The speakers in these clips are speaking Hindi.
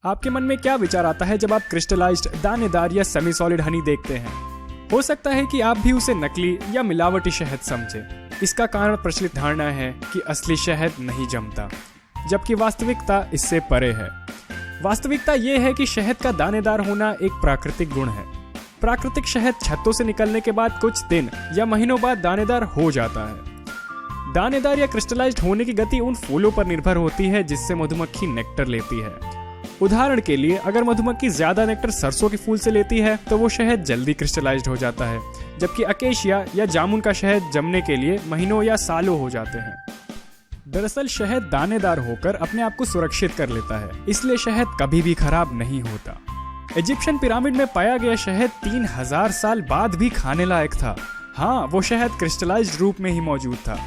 आपके मन में क्या विचार आता है जब आप क्रिस्टलाइज्ड, दानेदार या सेमी सॉलिड हनी देखते हैं? हो सकता है कि आप भी उसे नकली या मिलावटी शहद समझें। इसका कारण प्रचलित धारणा है कि असली शहद नहीं जमता, जबकि वास्तविकता इससे परे है। वास्तविकता ये है कि शहद का दानेदार होना एक प्राकृतिक गुण है। प्राकृतिक शहद छत्तों से निकलने के बाद कुछ दिन या महीनों बाद दानेदार हो जाता है। दानेदार या क्रिस्टलाइज्ड होने की गति उन फूलों पर निर्भर होती है जिससे मधुमक्खी नेक्टर लेती है। उदाहरण के लिए, अगर मधुमक्खी ज्यादा नेक्टर सरसों के फूल से लेती है तो वो शहद जल्दी क्रिस्टलाइज्ड हो जाता है, जबकि अकेशिया या जामुन का शहद जमने के लिए महीनों या सालों हो जाते हैं। दरअसल शहद दानेदार होकर अपने आप को सुरक्षित कर लेता है, इसलिए शहद कभी भी खराब नहीं होता। इजिप्शियन पिरामिड में पाया गया शहद 3000 साल बाद भी खाने लायक था। हाँ, वो शहद क्रिस्टलाइज्ड रूप में ही मौजूद था।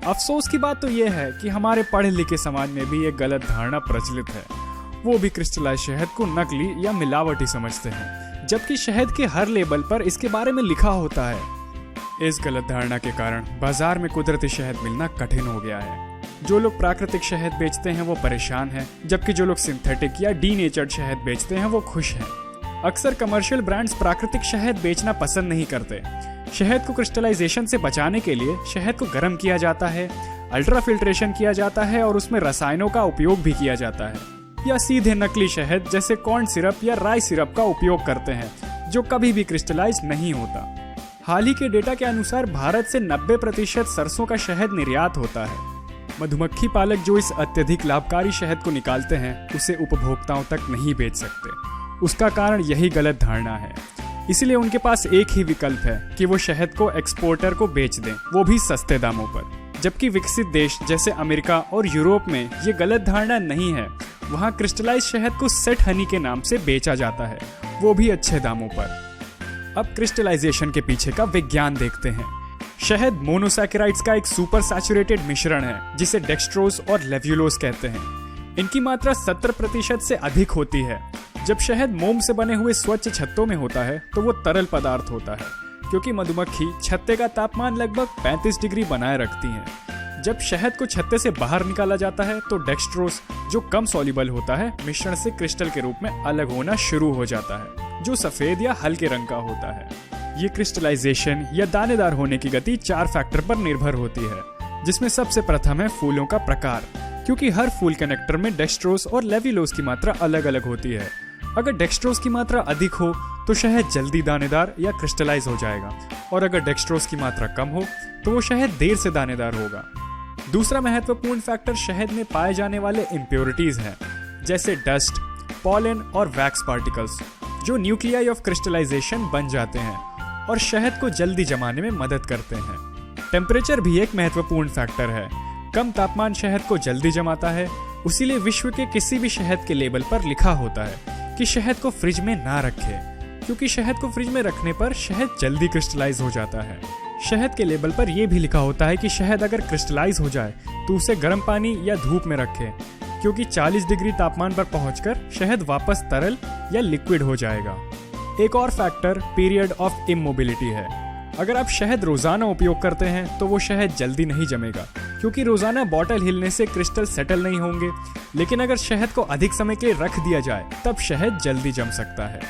अफसोस की बात तो यह है कि हमारे पढ़े लिखे समाज में भी एक गलत धारणा प्रचलित है। वो भी क्रिस्टलाइज्ड शहद को नकली या मिलावटी समझते हैं, जबकि शहद के हर लेबल पर इसके बारे में लिखा होता है। इस गलत धारणा के कारण बाजार में कुदरती शहद मिलना कठिन हो गया है। जो लोग प्राकृतिक शहद बेचते हैं वो परेशान हैं, जबकि जो लोग सिंथेटिक या डीनेचर्ड शहद बेचते हैं वो खुश हैं। अक्सर कमर्शियल ब्रांड्स प्राकृतिक शहद बेचना पसंद नहीं करते। शहद को क्रिस्टलाइजेशन से बचाने के लिए शहद को गर्म किया जाता है, अल्ट्रा फिल्ट्रेशन किया जाता है और उसमें रसायनों का उपयोग भी किया जाता है, या सीधे नकली शहद जैसे कॉर्न सिरप या राई सिरप का उपयोग करते हैं, जो कभी भी क्रिस्टलाइज नहीं होता। हाल ही के डेटा के अनुसार भारत से 90% सरसों का शहद निर्यात होता है। मधुमक्खी पालक जो इस अत्यधिक लाभकारी शहद को निकालते हैं, उसे उपभोक्ताओं तक नहीं बेच सकते। उसका कारण यही गलत धारणा है। इसलिए उनके पास एक ही विकल्प है कि वो शहद को एक्सपोर्टर को बेच दें, वो भी सस्ते दामों पर। जबकि विकसित देश जैसे अमेरिका और यूरोप में ये गलत धारणा नहीं है। वहाँ क्रिस्टलाइज शहद को सेट हनी के नाम से बेचा जाता है, वो भी अच्छे दामों पर। अब क्रिस्टलाइजेशन के पीछे का विज्ञान देखते हैं। शहद मोनोसैकेराइड्स का एक सुपर सैचुरेटेड मिश्रण है, जिसे डेक्सट्रोज और लेव्युलोज कहते हैं। इनकी मात्रा 70% से अधिक होती है। जब शहद मोम से बने हुए स्वच्छ छत्तों में होता है तो वो तरल पदार्थ होता है, क्योंकि मधुमक्खी छत्ते का तापमान लगभग 35 डिग्री बनाए रखती हैं। जब शहद को छत्ते से बाहर निकाला जाता है तो डेक्सट्रोज, जो कम सॉल्युबल होता है, मिश्रण से क्रिस्टल के रूप में अलग होना शुरू हो जाता है, जो सफेद या हल्के रंग का होता है। ये क्रिस्टलाइजेशन या दानेदार होने की गति 4 फैक्टर पर निर्भर होती है, जिसमें सबसे प्रथम है फूलों का प्रकार, क्योंकि हर फूल के नेक्टर में डेक्सट्रोज और लेव्युलोज की मात्रा अलग अलग होती है। अगर डेक्सट्रोज की मात्रा अधिक हो तो शहद जल्दी दानेदार या क्रिस्टलाइज हो जाएगा, और अगर डेक्सट्रोज की मात्रा कम हो तो वो शहद देर से दानेदार होगा। दूसरा महत्वपूर्ण फैक्टर शहद में पाए जाने वाले इम्प्योरिटीज हैं, जैसे डस्ट, पॉलन और वैक्स पार्टिकल्स, जो न्यूक्लियाई ऑफ क्रिस्टलाइजेशन बन जाते हैं और शहद को जल्दी जमाने में मदद करते हैं। टेम्परेचर भी एक महत्वपूर्ण फैक्टर है। कम तापमान शहद को जल्दी जमाता है, इसीलिए विश्व के किसी भी शहद के लेबल पर लिखा होता है कि शहद को फ्रिज में ना रखें, क्योंकि शहद को फ्रिज में रखने पर शहद जल्दी क्रिस्टलाइज हो जाता है। शहद के लेबल पर यह भी लिखा होता है कि शहद अगर क्रिस्टलाइज हो जाए तो उसे गर्म पानी या धूप में रखें, क्योंकि 40 डिग्री तापमान पर पहुंचकर शहद वापस तरल या लिक्विड हो जाएगा। एक और फैक्टर पीरियड ऑफ इमोबिलिटी है। अगर आप शहद रोजाना उपयोग करते हैं तो वो शहद जल्दी नहीं जमेगा, क्योंकि रोजाना बॉटल हिलने से क्रिस्टल सेटल नहीं होंगे। लेकिन अगर शहद को अधिक समय के लिए रख दिया जाए तब शहद जल्दी जम सकता है।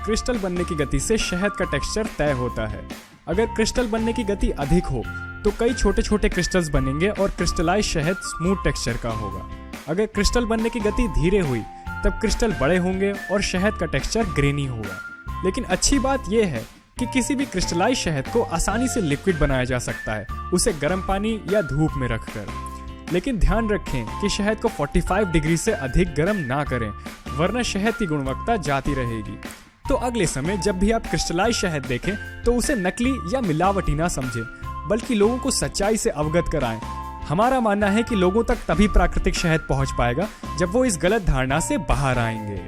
क्रिस्टल बनने की गति से शहद का टेक्सचर तय होता है। अगर क्रिस्टल बनने की गति अधिक हो तो कई छोटे छोटे क्रिस्टल्स बनेंगे और क्रिस्टलाइज शहद स्मूथ टेक्सचर का होगा। अगर क्रिस्टल बनने की गति धीरे हुई तब क्रिस्टल बड़े होंगे और शहद का टेक्सचर ग्रेनी होगा। लेकिन अच्छी बात यह है कि किसी भी क्रिस्टलाइज शहद को आसानी से लिक्विड बनाया जा सकता है, उसे गर्म पानी या धूप में रखकर। लेकिन ध्यान रखें कि शहद को 45 डिग्री से अधिक गर्म ना करें, वरना शहद की गुणवत्ता जाती रहेगी। तो अगले समय जब भी आप क्रिस्टलाइज शहद देखें तो उसे नकली या मिलावटी ना समझें, बल्कि लोगों को सच्चाई से अवगत कराएं। हमारा मानना है कि लोगों तक तभी प्राकृतिक शहद पहुंच पाएगा जब वो इस गलत धारणा से बाहर आएंगे।